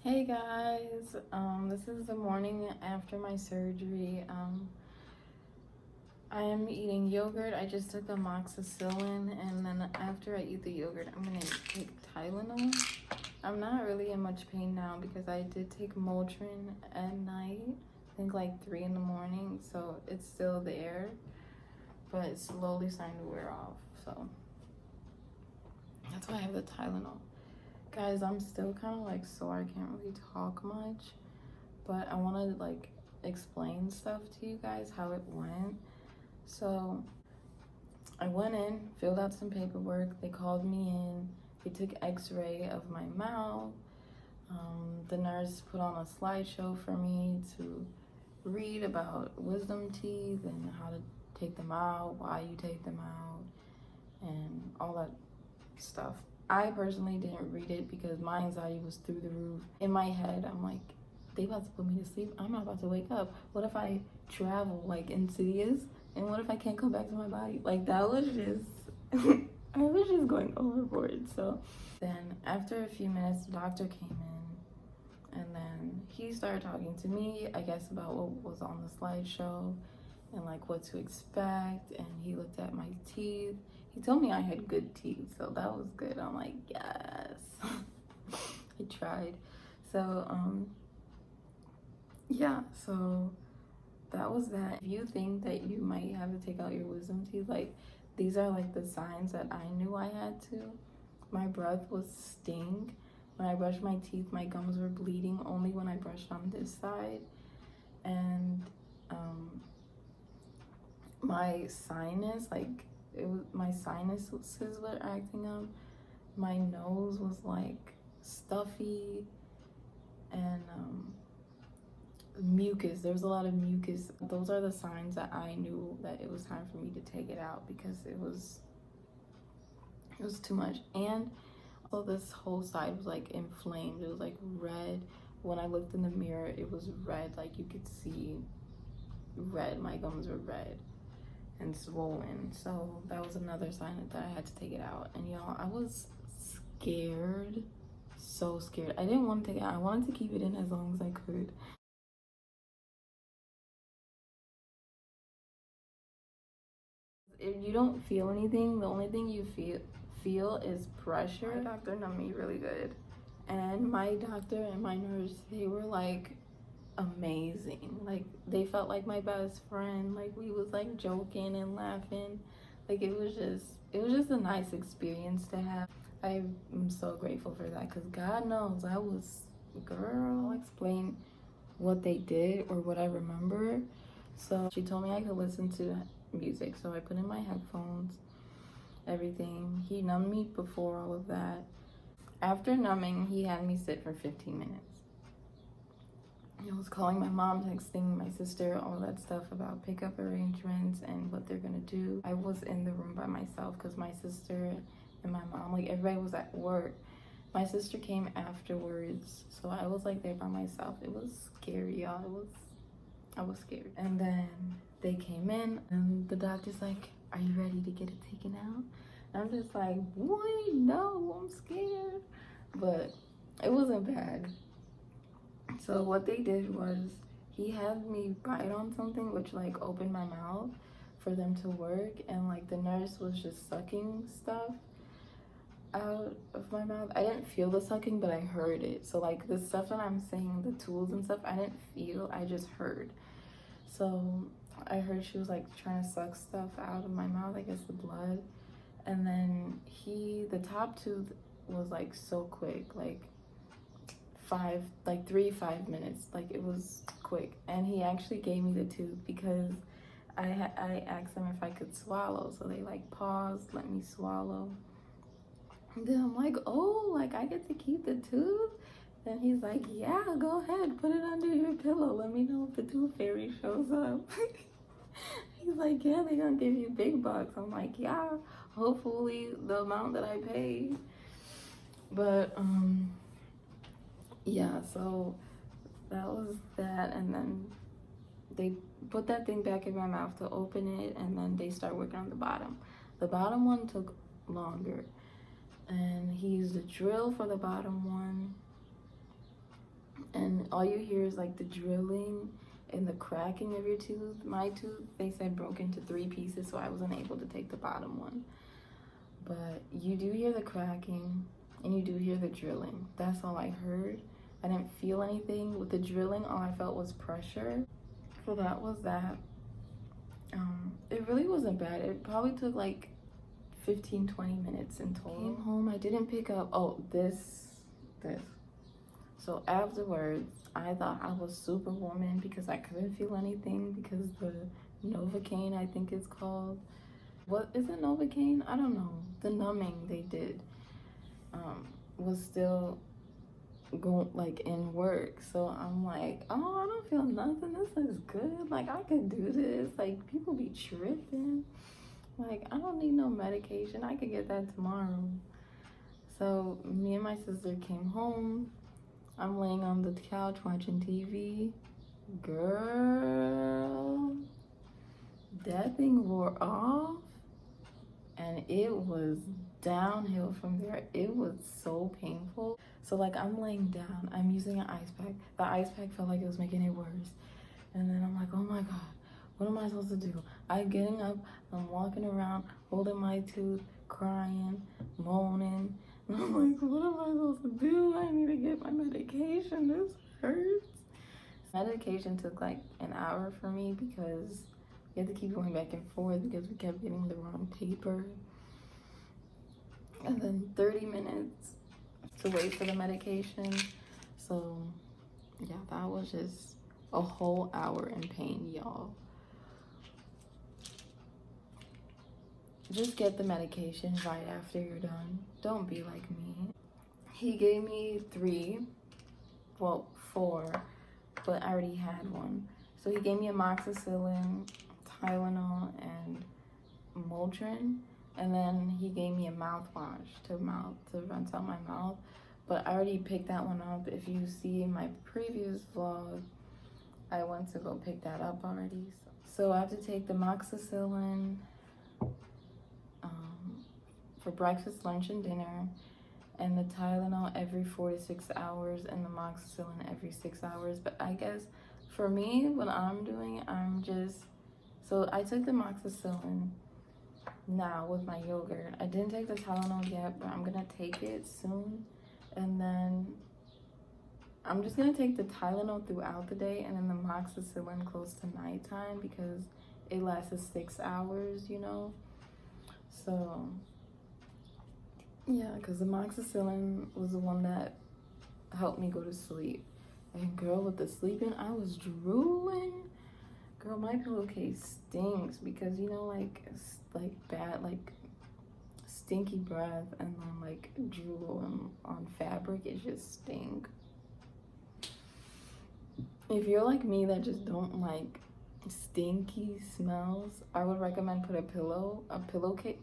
Hey guys, this is the morning after my surgery. I am eating yogurt. I just took amoxicillin, and then after I eat the yogurt, I'm gonna take Tylenol. I'm not really in much pain now because I did take Motrin at night, I think like 3 in the morning, so it's still there, but it's slowly starting to wear off, so that's why I have the Tylenol. Guys, I'm still kind of like sore. I can't really talk much, but I want to like explain stuff to you guys how it went. So I went in, filled out some paperwork. They called me in. They took x-ray of my mouth. The nurse put on a slideshow for me to read about wisdom teeth and how to take them out, why you take them out, and all that stuff. I personally didn't read it because my anxiety was through the roof. In my head, I'm like, they about to put me to sleep. I'm not about to wake up. What if I travel like insidious? And what if I can't come back to my body? Like that was just, I was just going overboard. So then after a few minutes, the doctor came in and then he started talking to me, I guess, about what was on the slideshow and like what to expect. And he looked at my teeth. He told me I had good teeth, so that was good. I'm like, yes. I tried. So yeah, so that was that. If you think that you might have to take out your wisdom teeth, like these are like the signs that I knew I had to. My breath was stink. When I brushed my teeth, my gums were bleeding only when I brushed on this side. And my sinus, like my sinuses were acting up. My nose was like stuffy, and mucus. There was a lot of mucus. Those are the signs that I knew that it was time for me to take it out because it was too much. And also this whole side was like inflamed. It was like red. When I looked in the mirror, it was red. Like you could see red. My gums were red and swollen. So that was another sign that I had to take it out. And y'all, I was scared, so scared. I didn't want to take it out. I wanted to keep it in as long as I could. If you don't feel anything, the only thing you feel is pressure. My doctor numbed me really good, and my doctor and my nurse, they were like amazing. Like they felt like my best friend. Like we was like joking and laughing. Like it was just a nice experience to have. I'm so grateful for that because God knows I was, girl, I'll explain what they did or what I remember. So she told me I could listen to music, so I put in my headphones, everything. He numbed me before all of that. After numbing, he had me sit for 15 minutes. I was calling my mom, texting my sister, all that stuff about pickup arrangements and what they're gonna do. I was in the room by myself because my sister and my mom, like everybody was at work. My sister came afterwards, so I was like there by myself. It was scary, y'all. I was scared. And then they came in and the doctor's like, are you ready to get it taken out? And I'm just like, boy, no, I'm scared. But it wasn't bad. So what they did was he had me bite on something which like opened my mouth for them to work, and like the nurse was just sucking stuff out of my mouth. I didn't feel the sucking, but I heard it. So like the stuff that I'm saying, the tools and stuff, I didn't feel, I just heard. So I heard she was like trying to suck stuff out of my mouth, I guess the blood. And then the top tooth was like so quick, like 3-5 minutes, like it was quick. And he actually gave me the tooth because I asked them if I could swallow, so they like paused, let me swallow. And then I'm like, oh, like I get to keep the tooth? Then he's like, yeah, go ahead, put it under your pillow, let me know if the tooth fairy shows up. He's like, yeah, they're gonna give you big bucks. I'm like, yeah, hopefully the amount that I paid. But yeah, so that was that. And then they put that thing back in my mouth to open it, and then they start working on the bottom. The bottom one took longer, and he used a drill for the bottom one. and all you hear is like the drilling and the cracking of your tooth. My tooth, they said, broke into 3 pieces, so I wasn't able to take the bottom one. But you do hear the cracking and you do hear the drilling. That's all I heard. I didn't feel anything. With the drilling, all I felt was pressure. So that was that. It really wasn't bad. It probably took like 15-20 minutes in total. Came home, I didn't pick up, this. So afterwards, I thought I was Superwoman because I couldn't feel anything, because the Novocaine, I think it's called. What is it, Novocaine? I don't know. The numbing they did was still going like in work. So I'm like, oh, I don't feel nothing. This is good. Like, I could do this. Like, people be tripping. Like, I don't need no medication. I could get that tomorrow. So me and my sister came home. I'm laying on the couch watching TV. Girl, that thing wore off and it was downhill from there. It was so painful. So like, I'm laying down, I'm using an ice pack. The ice pack felt like it was making it worse. And then I'm like, oh my God, what am I supposed to do? I'm getting up, I'm walking around, holding my tooth, crying, moaning. And I'm like, what am I supposed to do? I need to get my medication. This hurts. Medication took like an hour for me because we had to keep going back and forth because we kept getting the wrong paper. And then 30 minutes to wait for the medication. So yeah, that was just a whole hour in pain, y'all. Just get the medication right after you're done. Don't be like me. He gave me 4, but I already had one. So he gave me amoxicillin, Tylenol, and Motrin. And then he gave me a mouthwash to rinse out my mouth. But I already picked that one up. If you see in my previous vlog, I went to go pick that up already. So I have to take the amoxicillin for breakfast, lunch, and dinner, and the Tylenol every 4 to 6 hours, and the amoxicillin every 6 hours. But I guess for me, what I'm doing, so I took the amoxicillin now with my yogurt. I didn't take the Tylenol yet, but I'm gonna take it soon. And then I'm just gonna take the Tylenol throughout the day and then the amoxicillin close to nighttime because it lasts 6 hours, you know? So yeah, because the amoxicillin was the one that helped me go to sleep. And girl, with the sleeping, I was drooling. Girl, my pillowcase stinks because, you know, like bad, like stinky breath and then like drool on fabric, it just stink. If you're like me that just don't like stinky smells, I would recommend pillowcase.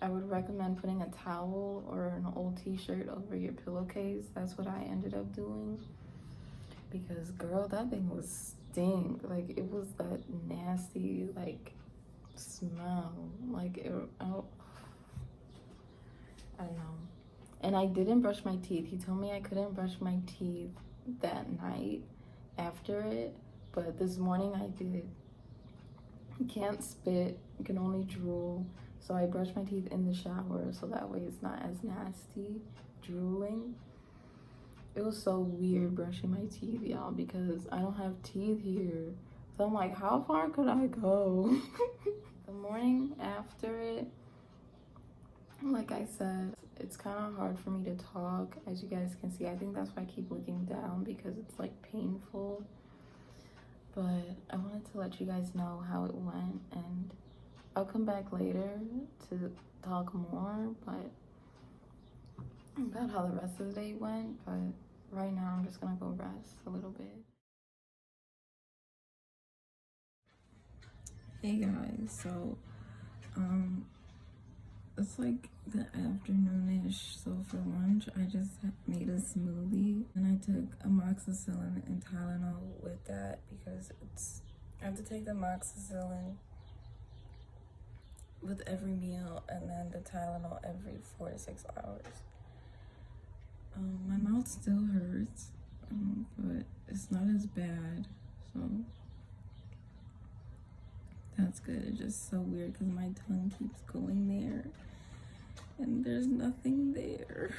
I would recommend putting a towel or an old t-shirt over your pillowcase. That's what I ended up doing. Because girl, that thing was stink. Like, it was that nasty like smell. Like, I don't know. And I didn't brush my teeth. He told me I couldn't brush my teeth that night after it, but this morning I did. You can't spit, you can only drool. So I brushed my teeth in the shower so that way it's not as nasty drooling. It was so weird brushing my teeth, y'all, because I don't have teeth here. So I'm like, how far could I go? The morning after it, like I said, it's kind of hard for me to talk, as you guys can see. I think that's why I keep looking down, because it's like painful. But I wanted to let you guys know how it went, and I'll come back later to talk more about how the rest of the day went. But right now I'm just gonna go rest a little bit. Hey guys, so it's like the afternoonish, so for lunch I just made a smoothie and I took amoxicillin and Tylenol with that because I have to take the amoxicillin with every meal and then the Tylenol every 4 to 6 hours. My mouth still hurts, but it's not as bad, so that's good. It's just so weird because my tongue keeps going there and there's nothing there.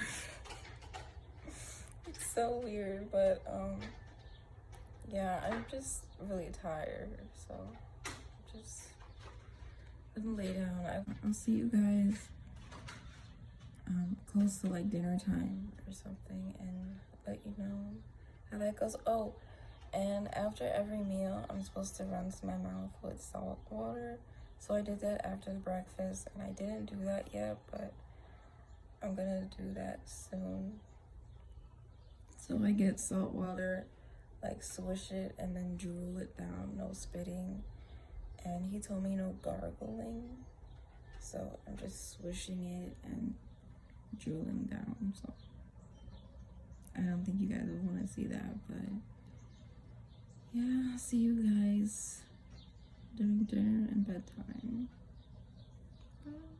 It's so weird, but yeah, I'm just really tired, so just gonna lay down. I'll see you guys close to like dinner time or something and let you know how that goes. Oh, and after every meal I'm supposed to rinse my mouth with salt water, so I did that after breakfast, and I didn't do that yet, but I'm gonna do that soon. So I get salt water, like swish it and then drool it down, no spitting, and he told me no gargling, so I'm just swishing it and drooling down. So I don't think you guys would want to see that, but yeah, I'll see you guys during dinner and bedtime. Bye.